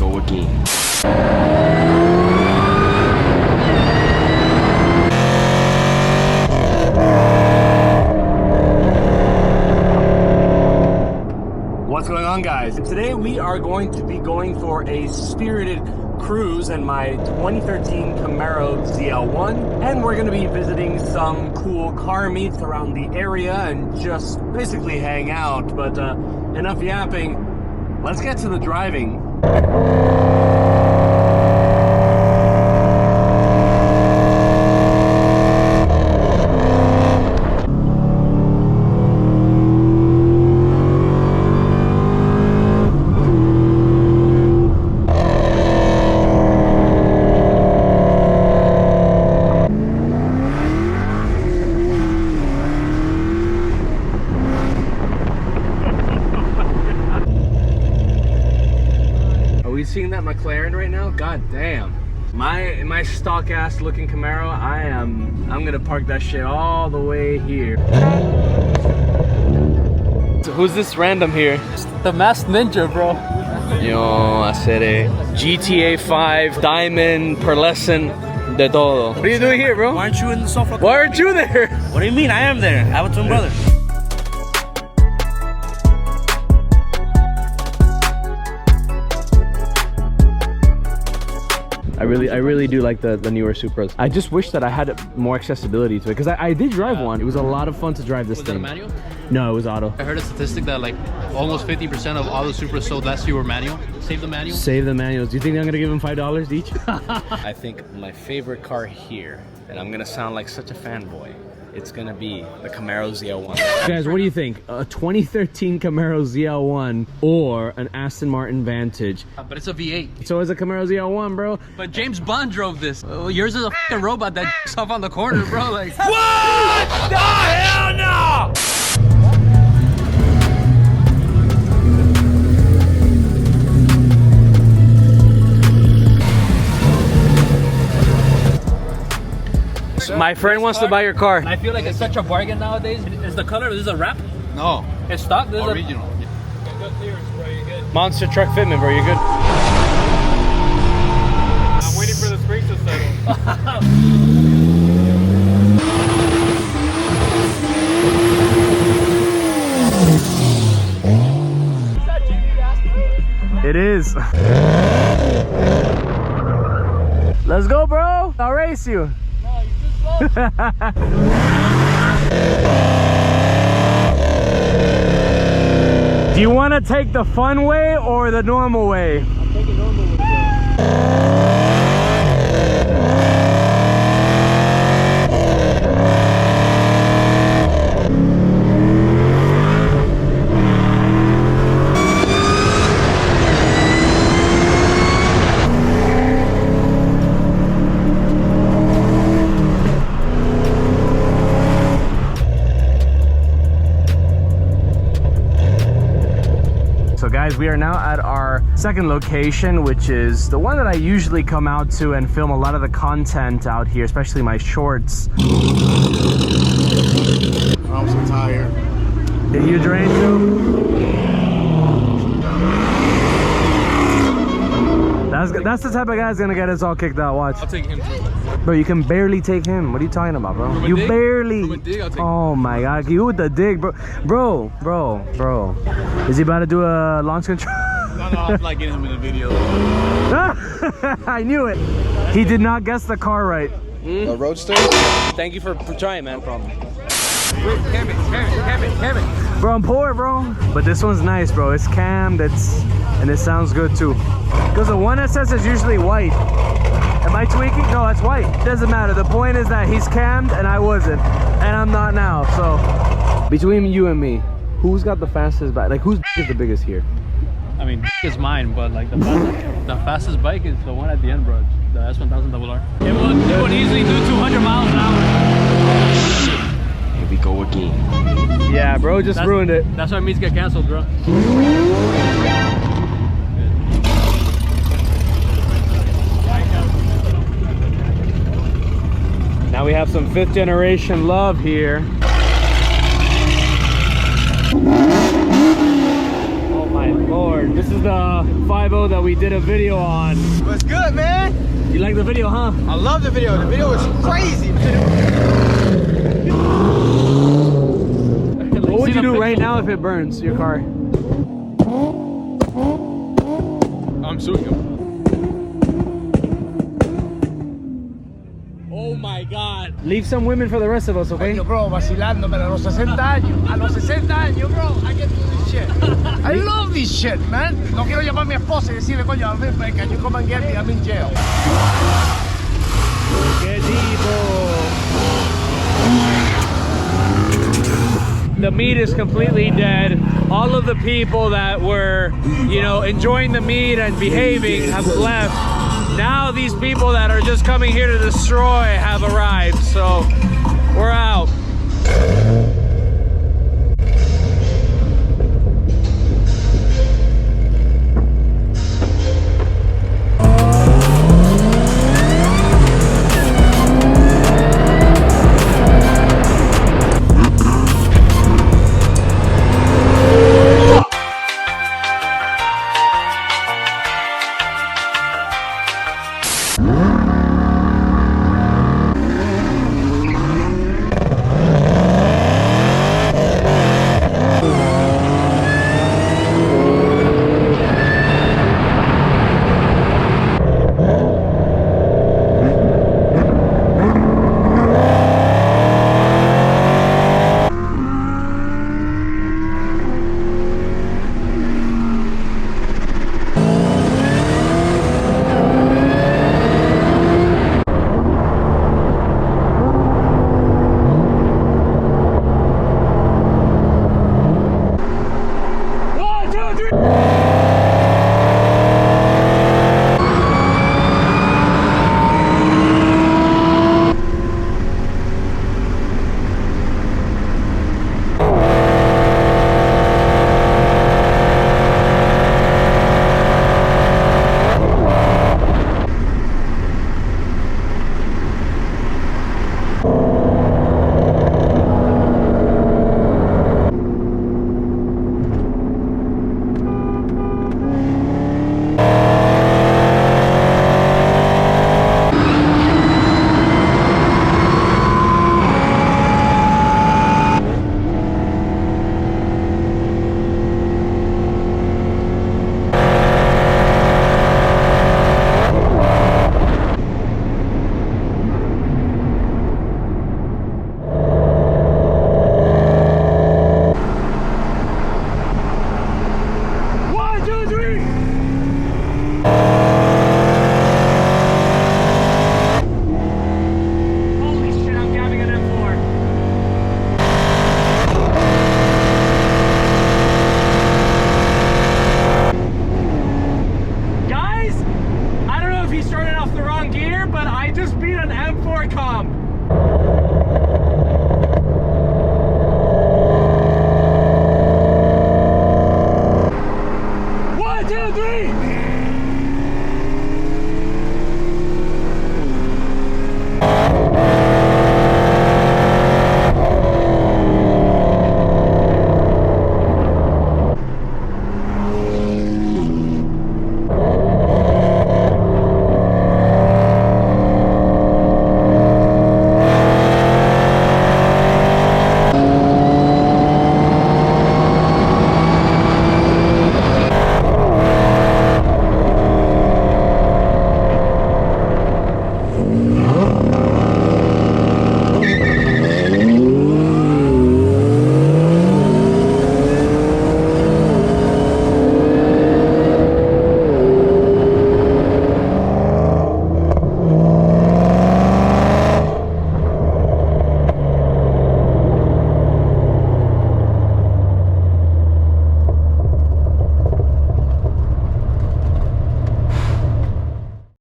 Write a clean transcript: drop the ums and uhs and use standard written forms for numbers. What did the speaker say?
go again. What's going on, guys? Today we are going to be going for a spirited cruise in my 2013 Camaro ZL1, and we're going to be visiting some cool car meets around the area and just basically hang out. But enough yapping, let's get to the driving. Seeing that McLaren right now, god damn, my stock ass looking Camaro, I'm gonna park that shit all the way here. So who's this random here? The masked ninja, bro. Yo, hacer GTA 5 diamond pearlescent de todo. What are you doing here, bro? Why aren't you in the sofa? Why aren't you there? What do you mean? I am there. I have a twin brother. I really do like the newer Supras. I just wish that I had more accessibility to it, because I did drive one. It was a lot of fun to drive this thing. Was it a manual? No, it was auto. I heard a statistic that like almost 50% of all the Supras sold last year were manual. Save the manual. Save the manuals. Do you think I'm gonna give them $5 each? I think my favorite car here, and I'm gonna sound like such a fanboy, it's gonna be the Camaro ZL1. Guys, what do you think? A 2013 Camaro ZL1 or an Aston Martin Vantage? But it's a V8. So is a Camaro ZL1, bro. But James Bond drove this. Yours is a fucking robot that off on the corner, bro. Like What the hell no! My friend wants to buy your car. I feel like it's such a bargain nowadays. Is the color, is this a wrap? No. It's stock? This Original. Monster truck fitment, bro. You good? I'm waiting for the springs to settle. It is. Let's go, bro. I'll race you. No, you're too slow. Do you want to take the fun way or the normal way? I'm taking normal with you. Guys, we are now at our second location, which is the one that I usually come out to and film a lot of the content out here, especially my shorts. I'm so tired. Did you drain too? That's the type of guy that's gonna get us all kicked out. Watch. I'll take him too. Bro, you can barely take him. What are you talking about, bro? From a You dig? barely. From a dig, I'll take oh my god, you with the dig, bro. Bro. Is he about to do a launch control? No, I'm like getting him in the video. I knew it. He did not guess the car right. A Roadster? Thank you for trying, man. No problem. Cam it. Bro, I'm poor, bro. But this one's nice, bro. It's cammed, and it sounds good too. Because the one that says is usually white. Am I tweaking? No, that's white. Doesn't matter. The point is that he's cammed and I wasn't. And I'm not now, so. Between you and me, who's got the fastest bike? Like, who's is the biggest here? I mean, is mine, but like the fastest bike is the one at the end, bro. The S1000RR. It would easily do 200 miles an hour. Here we go again. Yeah, bro, just ruined it. That's why meets get canceled, bro. Now we have some 5th generation love here. Oh my lord. M4. This is the 5.0 that we did a video on. What's good, man? You like the video, huh? I love the video. The video was crazy. What would you do right now if it burns your car? I'm suing him. Oh my God. Leave some women for the rest of us, okay? Yo, bro, vacilando, pero a los 60 años. A los 60 años, bro, I get to do this shit. I love this shit, man. No quiero llamar a mi esposa y decirle, coño, can you come and get me? I'm in jail. Qué tipo. The meat is completely dead. All of the people that were, you know, enjoying the meat and behaving have left. Now these people that are just coming here to destroy have arrived. So we're out. He started off the wrong gear, but I just beat an M4 Comp.